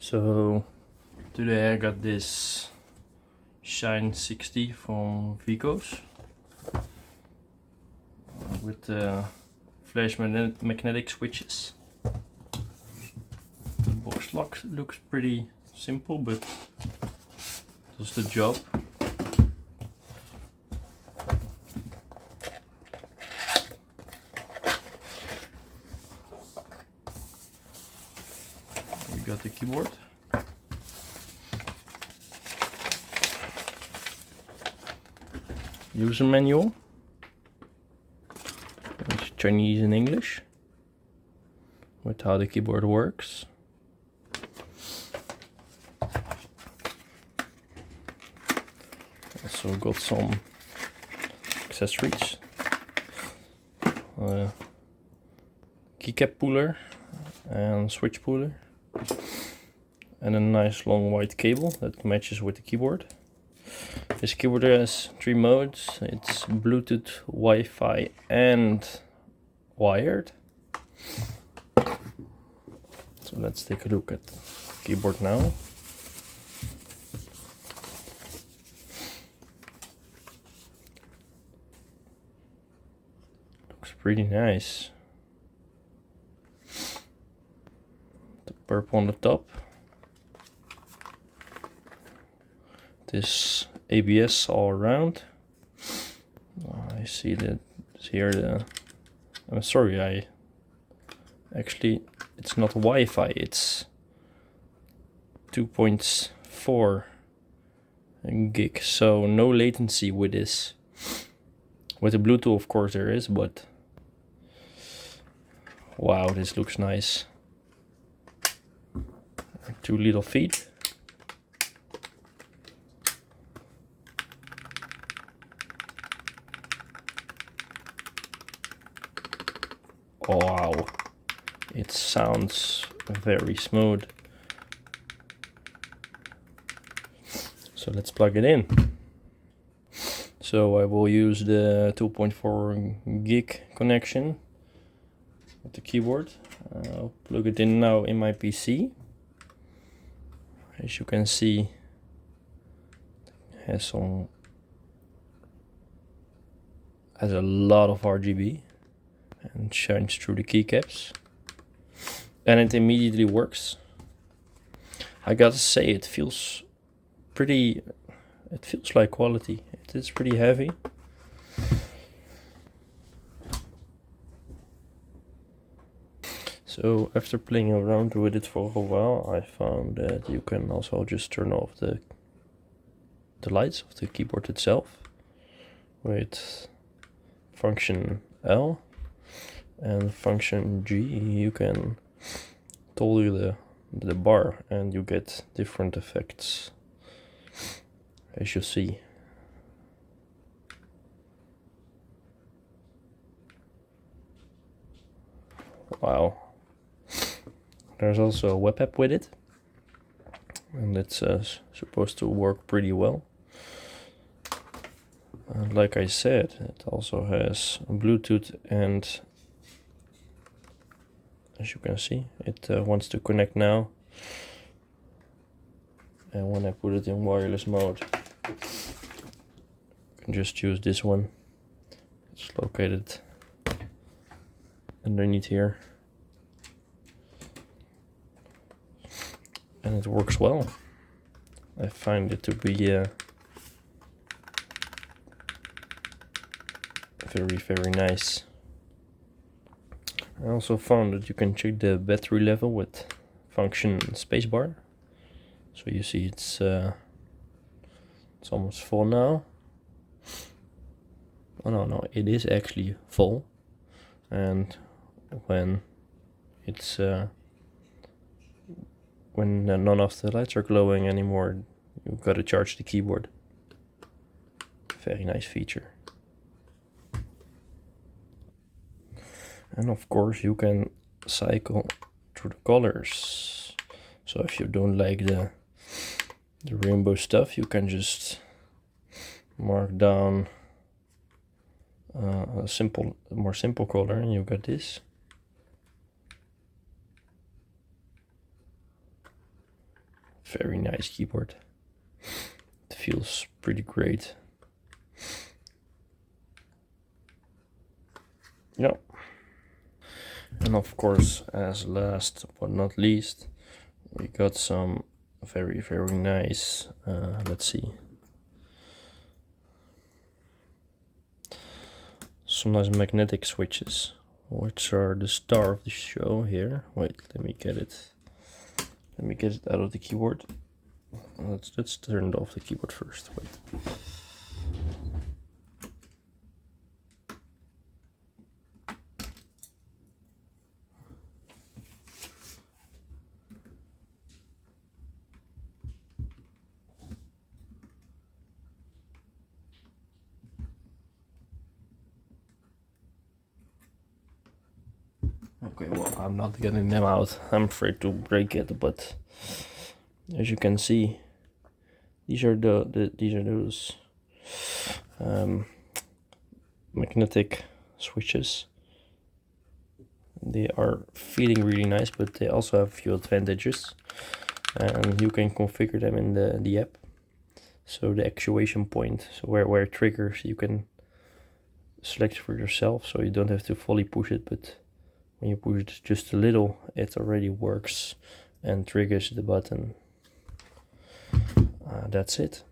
So today I got this Shine60 from Veekos with flash magnetic switches. The box looks pretty simple, but does the job. We got the keyboard. User manual. It's Chinese and English with how the keyboard works. Also got some accessories. Keycap puller and switch puller. And a nice long white cable that matches with the keyboard. This keyboard has 3 modes. It's Bluetooth, Wi-Fi and wired. So let's take a look at the keyboard now. Looks pretty nice. The purple on the top. This ABS all around. I see that here I'm sorry, actually it's not Wi-Fi, it's 2.4 gig, so no latency with this. With the Bluetooth of course there is, but wow, this looks nice. 2 little feet. Oh, wow, it sounds very smooth. So let's plug it in. So I will use the 2.4 gig connection with the keyboard. I'll plug it in now in my PC. As you can see, it has a lot of RGB. And shines through the keycaps, and it immediately works. I gotta say, it feels like quality. It is pretty heavy. So after playing around with it for a while, I found that you can also just turn off the lights of the keyboard itself with function L. And function G, you can toggle the bar and you get different effects, as you see. Wow. There's also a web app with it, and it's supposed to work pretty well. And like I said, it also has Bluetooth, and as you can see, it wants to connect now. And when I put it in wireless mode, I can just use this one. It's located underneath here. And it works well. I find it to be very nice. I also found that you can check the battery level with function spacebar. So you see it's almost full now. Oh no, it is actually full. And when it's when none of the lights are glowing anymore, you've got to charge the keyboard. Very nice feature. And of course you can cycle through the colors. So if you don't like the rainbow stuff, you can just mark down a more simple color, and you got this. Very nice keyboard. It feels pretty great. Yeah. And of course, as last but not least, we got some very nice, let's see, some nice magnetic switches, which are the star of the show here. Wait, let me get it out of the keyboard. Let's turn off the keyboard first. Wait. Okay, well, I'm not getting them out. I'm afraid to break it, but as you can see, these are those magnetic switches. They are feeling really nice, but they also have a few advantages, and you can configure them in the app. So the actuation point, so where it triggers, you can select for yourself, so you don't have to fully push it, but when you push it just a little, it already works and triggers the button. That's it.